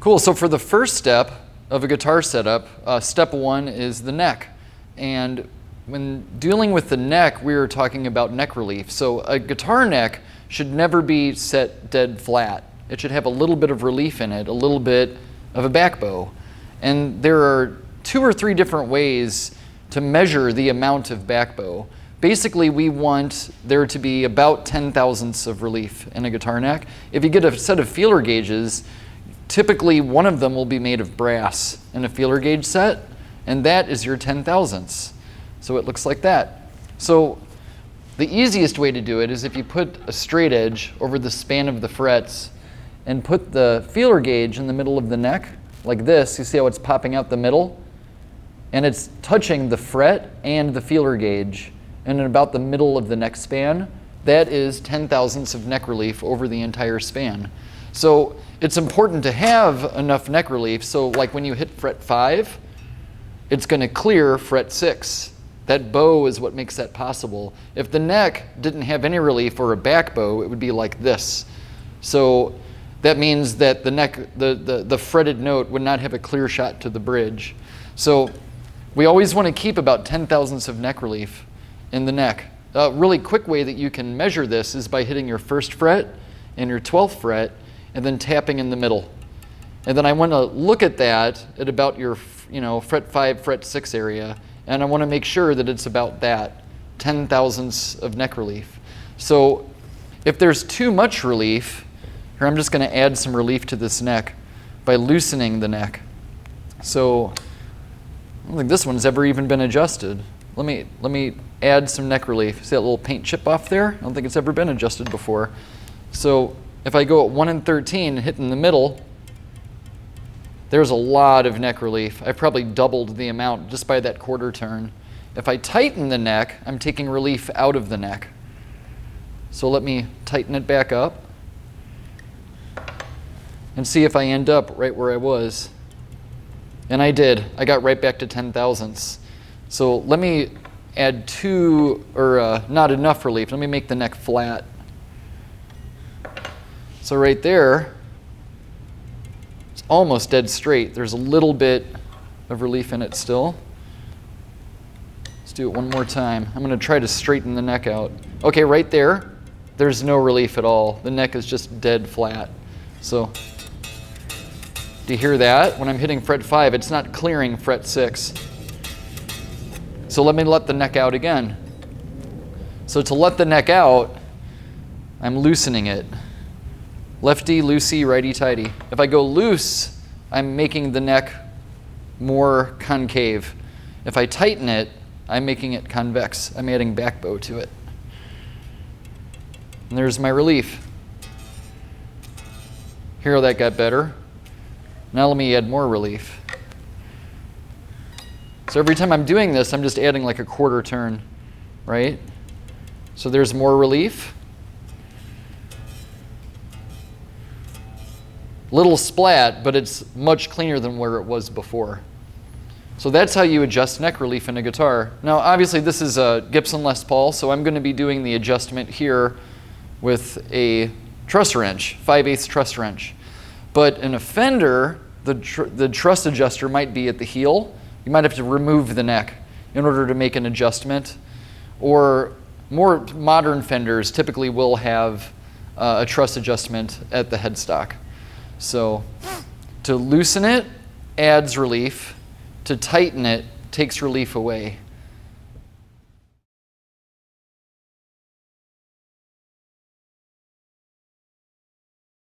Cool, so for the first step of a guitar setup, step one is the neck. And when dealing with the neck, we were talking about neck relief. So a guitar neck should never be set dead flat. It should have a little bit of relief in it, a little bit of a back bow. And there are 2 or 3 different ways to measure the amount of back bow. Basically, we want there to be about 10 thousandths of relief in a guitar neck. If you get a set of feeler gauges, typically one of them will be made of brass in a feeler gauge set, and that is your 10 thousandths. So it looks like that. So the easiest way to do it is if you put a straight edge over the span of the frets and put the feeler gauge in the middle of the neck, like this. You see how it's popping out the middle? And it's touching the fret and the feeler gauge, and in about the middle of the neck span. That is 10 thousandths of neck relief over the entire span. So it's important to have enough neck relief, so like when you hit fret 5, it's going to clear fret 6. That bow is what makes that possible. If the neck didn't have any relief or a back bow, it would be like this. So that means that the neck, the fretted note would not have a clear shot to the bridge. So we always want to keep about 10 thousandths of neck relief in the neck. A really quick way that you can measure this is by hitting your 1st fret and your 12th fret and then tapping in the middle. And then I want to look at that at about your fret 5, fret 6 area, and I want to make sure that it's about that, 10 thousandths of neck relief. So if there's too much relief, here I'm just going to add some relief to this neck by loosening the neck. So I don't think this one's ever even been adjusted. Let me add some neck relief. See that little paint chip off there? I don't think it's ever been adjusted before. So if I go at 1 and 13 and hit in the middle, there's a lot of neck relief. I probably doubled the amount just by that quarter turn. If I tighten the neck, I'm taking relief out of the neck. So let me tighten it back up and see if I end up right where I was. And I did. I got right back to 10 thousandths. So let me add not enough relief. Let me make the neck flat. So right there, it's almost dead straight. There's a little bit of relief in it still. Let's do it one more time. I'm going to try to straighten the neck out. Okay, right there, there's no relief at all. The neck is just dead flat. So do you hear that? When I'm hitting fret 5, it's not clearing fret 6. So let me let the neck out again. So to let the neck out, I'm loosening it. Lefty, loosey, righty, tighty. If I go loose, I'm making the neck more concave. If I tighten it, I'm making it convex. I'm adding back bow to it. And there's my relief. Hear how that got better? Now let me add more relief. So every time I'm doing this, I'm just adding like a quarter turn, right? So there's more relief. Little splat, but it's much cleaner than where it was before. So that's how you adjust neck relief in a guitar. Now obviously this is a Gibson Les Paul, so I'm going to be doing the adjustment here with a truss wrench, 5/8 truss wrench. But in a Fender, the truss adjuster might be at the heel. You might have to remove the neck in order to make an adjustment. Or more modern Fenders typically will have a truss adjustment at the headstock. So to loosen it adds relief. To tighten it takes relief away.